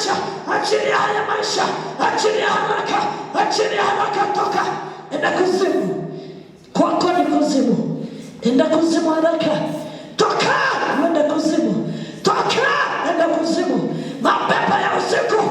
maisha, achilia haya maisha, achilia haraka, achilia haraka, toka. Enda kuzimu, kwako ni kuzimu. Enda kuzimu haraka, toka, enda kuzimu, toka, enda kuzimu. Mapepo ya usiku,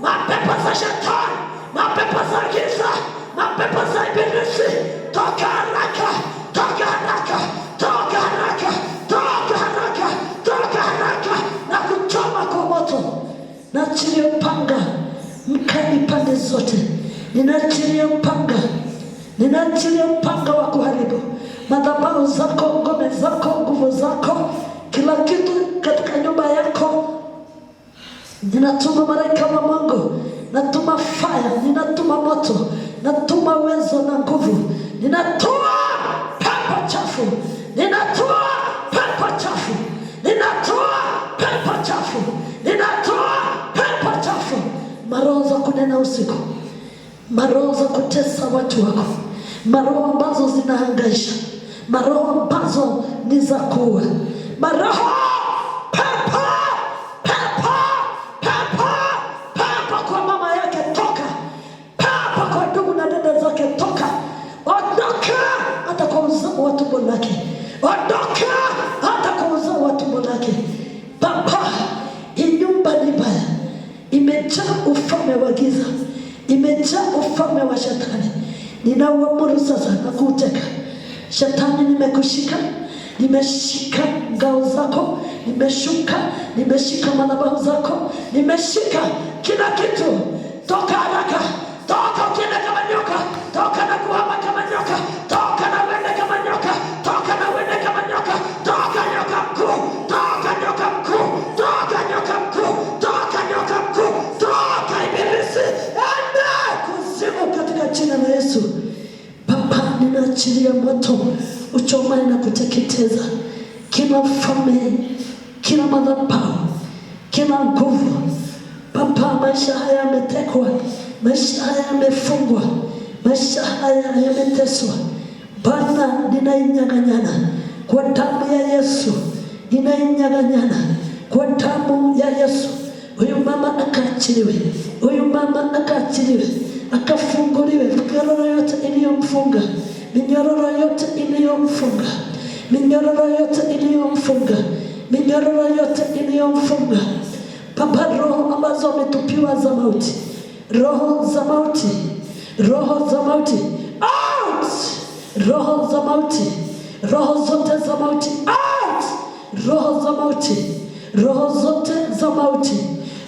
mapepo za shetani, mapepo za giza, mapepo za ibilisi, toka haraka, toka haraka, toka haraka, toka haraka, toka haraka, na kuchoma kwa moto. Naachilia upanga mkali pande zote. Ninaachilia upanga, ninaachilia upanga wa kuharibu madhabahu zako, ngome zako, nguvu zako, kila kitu katika nyumba yako. Ninatuma malaika wa Mungu, natuma fire, ninatuma moto, natuma uwezo na nguvu, ninatuma pepo chafu, ninatuma pepo chafu, ninatuma pepo chafu, ninatuma pepo chafu. Maroho za kunena usiku, maroho za kutesa watu wako, maroho ambazo zinahangaisha, maroho ambazo ni za kuua, maroho pepo, pepo, pepo, pepo kwa mama yake toka, pepo kwa ndugu na dada zake toka, ondoka hata kwa uzao wa tumbo lake, ondoka hata kwa uzao wa tumbo lake. Baba, hii nyumba ni mbaya, imejaa ufalme wa giza, imejaa ufalme wa shetani. Ninauamuru sasa na kuuteka. Shetani, nimekushika, nimeshika ngao zako, nimeshika madhabahu zako, nimeshika kila kitu. Toka haraka, toka ukienda kama nyoka, toka na kuhama kama nyoka, toka na uende kama nyoka, toka na uende kama nyoka, toka nyoka mkuu, toka nyoka mkuu, toka nyoka mkuu, toka nyoka mkuu, toka ibilisi, enda kuzimu katika jina la Yesu. Baba, ninaachilia moto uchomae na kuteketeza kila ufalme, kila madhabahu, kila nguvu. Baba, maisha haya yametekwa, maisha haya yamefungwa, maisha haya yameteswa. Bwana, ninainyang'anyana kwa damu ya Yesu, ninainyang'anyana kwa damu ya Yesu. Huyu mama akaachiliwe, huyu mama akaachiliwe, akafunguliwe. Minyororo yote iliyomfunga, minyororo yote iliyomfunga, minyororo yote iliyomfunga, minyororo yote iliyomfunga. Baba, roho ambazo wametupiwa za mauti, roho za mauti, roho za mauti, out! Roho za mauti, roho zote za mauti, out! Roho za mauti, roho zote za mauti,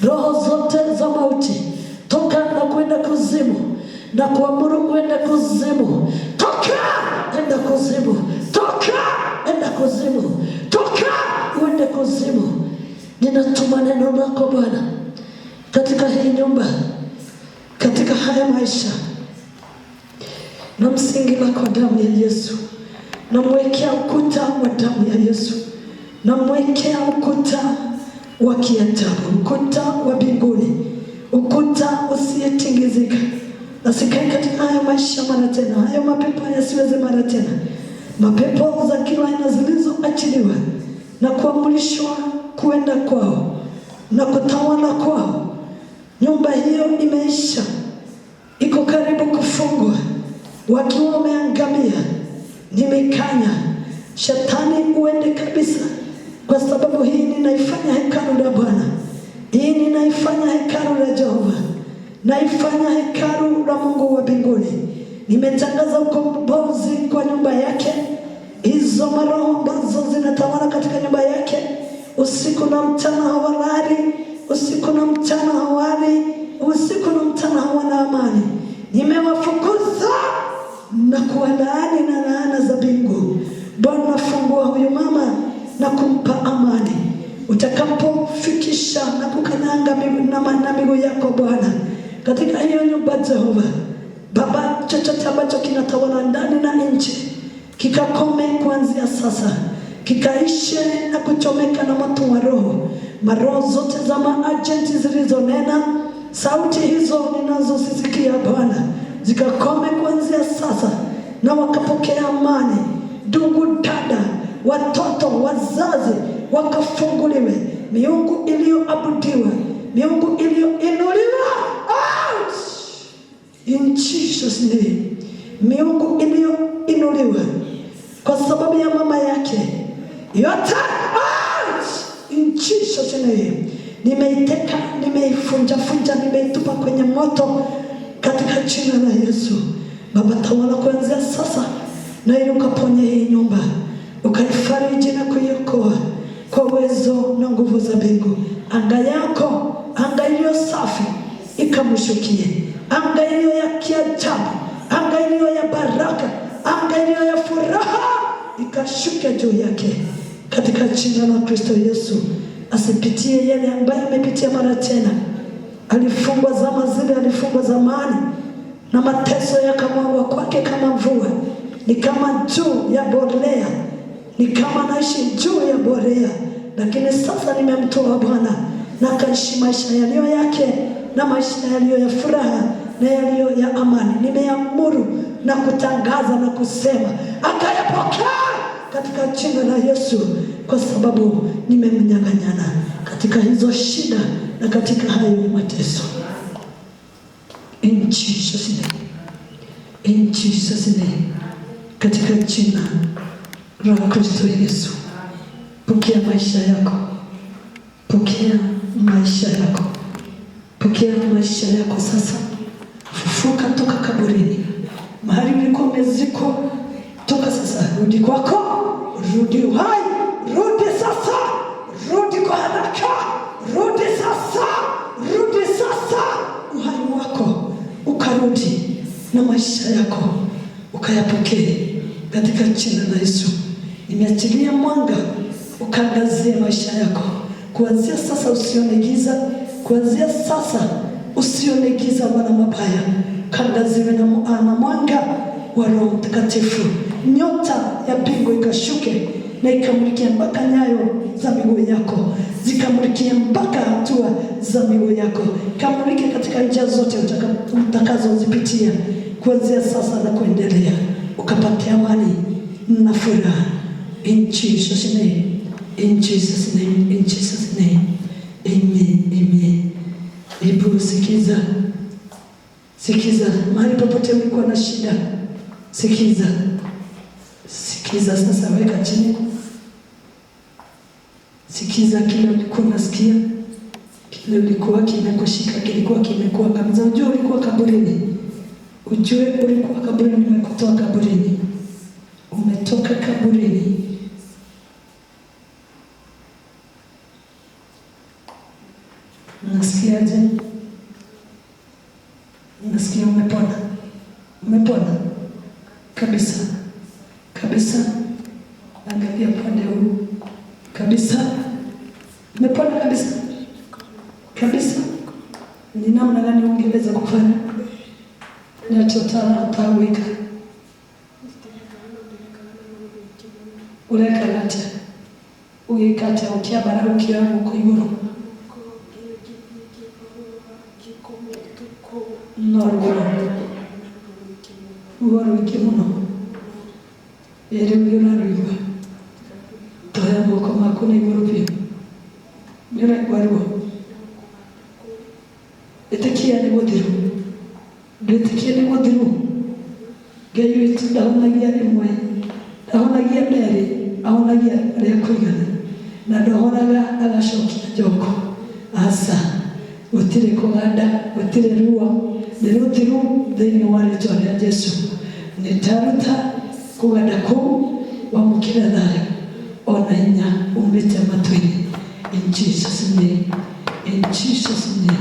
roho zote za mauti, toka na kwenda kuzimu, na kuamuru kwenda kuzimu. Toka, enda kuzimu, toka, enda kuzimu, toka, uende kuzimu. Ninatuma neno lako Bwana katika hii nyumba, katika haya maisha, na msingi lako damu ya Yesu. Namwekea ukuta wa damu ya Yesu, namwekea ukuta wa kiajabu, ukuta wa mbinguni, ukuta usiyetingizika. Nasikai katika haya maisha mara tena, hayo mapepo yasiweze mara tena, mapepo za kila aina zilizoachiliwa na kuamrishwa kuenda kwao na kutawala kwao. Nyumba hiyo imeisha, iko karibu kufungwa, wakiwa wameangamia. Nimekanya shetani uende kabisa, kwa sababu hii ninaifanya hekalu la Bwana, hii ninaifanya hekalu la Jehova, naifanya hekalu la Mungu wa mbinguni. Nimetangaza ukombozi kwa nyumba yake. Hizo maroho ambazo zinatawala katika nyumba yake, usiku na mchana hawalali, usiku na mchana hawali, usiku na mchana hawana amani, nimewafukuza na kuwalaani na laana za mbingu. Bwana, fungua huyu mama na kumpa amani. Utakapofikisha na kukanyanga na miguu yako Bwana katika hiyo nyumba Jehova, Baba, chochote ambacho kinatawala ndani na nje kikakome kuanzia sasa, kikaishe na kuchomeka na moto wa Roho. Maroho zote za maagenti zilizonena, sauti hizo ninazosisikia Bwana, zikakome kuanzia sasa, na wakapokea amani. Ndugu, dada, watoto, wazazi wakafunguliwe. Miungu iliyoabudiwa miungu iliyoinuliwa out in Jesus name. Miungu iliyoinuliwa kwa sababu ya mama yake yote out in Jesus name. Nimeiteka, nimeifunja, nimeitupa kwenye moto katika jina la Yesu. Baba, tawala kuanzia sasa, na ili ukaponye hii nyumba, ukaifariji na kuiokoa kwa uwezo na nguvu za mbingu. Anga yako, anga iliyo safi ikamshukie, anga iliyo ya kiajabu, anga iliyo ya baraka, anga iliyo ya furaha ikashuke juu yake katika jina la Kristo Yesu. Asipitie yale ambayo amepitia mara tena. Alifungwa zama zile, alifungwa zamani, na mateso yakamwagwa kwake kama mvua. Ni kama juu ya borea, ni kama naishi juu ya borea. Lakini sasa nimemtoa Bwana na kaishi maisha yaliyo yake, na maisha yaliyo ya furaha na yaliyo ya amani. Nimeamuru na kutangaza na kusema akayapokea katika jina la Yesu, kwa sababu nimemnyang'anyana katika hizo shida na katika hayo mateso. In Jesus name, in Jesus name, katika jina la Kristo Yesu. Pokea maisha yako, pokea maisha yako, pokea maisha yako sasa. Fufuka toka kaburini, mahali ulikuwa umezikwa, toka sasa, rudi kwako, rudi uhai, rudi sasa, rudi kwa haraka, rudi sasa, rudi sasa. Uhai wako ukarudi na maisha yako ukayapokee katika jina la Yesu. Nimeachilia mwanga ukaangazie maisha yako. Kuanzia sasa usione giza, kuanzia sasa usione giza wala mabaya. Kaangaziwe na mwanga wa Roho Mtakatifu. Nyota ya mbingu ikashuke na ikamulikia mpaka nyayo za miguu yako, zikamulikia mpaka hatua za miguu yako. Kamulike katika njia zote utakazozipitia kuanzia sasa na kuendelea, ukapate amani na furaha. In Jesus name, in Jesus name, in Jesus name. Amen, amen. Hebu sikiza, sikiza, mahali popote ulikuwa na shida, sikiza, sikiza sasa, weka chini. Sikiza kile ulikuwa unasikia, kile ulikuwa kimekushika, kilikuwa kimekuwa kabisa. Ujue ulikuwa kaburini, ujue ulikuwa kaburini, umekutoa kaburini, umetoka kaburini. Unasikiaje? Unasikia umepona? Umepona kabisa kabisa. Angalia pande huu kabisa, umepona kabisa kabisa. Ni namna gani ungeweza kufanya? Natotaweka uleka lata uikate ukiabara ukiamu kuiguru Uwaro ikimuno ere uyunaruiwa toya moko makuna igurupia nyura igwarwa etekia ni muthiru ndetekia ni muthiru geyo itudahona rimwe ahonagia mbere ahonagia ria kuigana na ndohoraga agacokia njoko asa gutire kuganda gutire ruo nirutiru thini wa rĩtwa rĩa Jesu. Nitaruta kuganda kuu wamũkĩra thayũ ona hinya umĩte matũ-inĩ. In Jesus name, in Jesus name.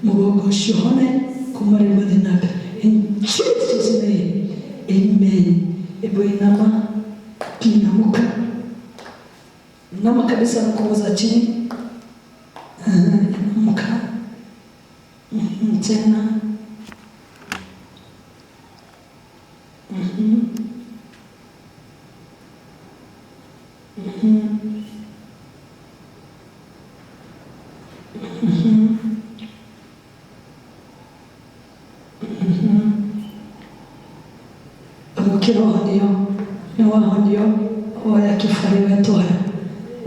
Mũgongo ũcio hone kuma rĩu mathiĩ na mbere. In Jesus name, amen. Ebu inama, inamuka, inama kabisa na kuoza chini. Inamuka tena. Kirohonio ni wahonio oya kibari wetwara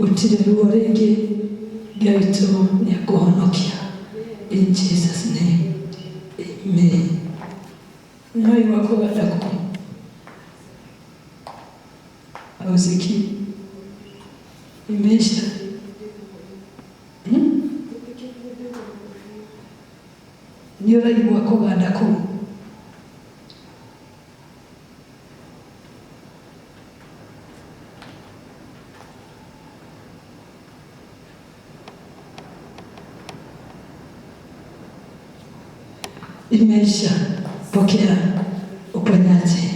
utire ruo ringi Ngai tu ni akuhonokia In Jesus' name, amen. Ngai wako wadako ausiki imeisha. Nyorai wako wadako imeisha. Pokea uponyaji.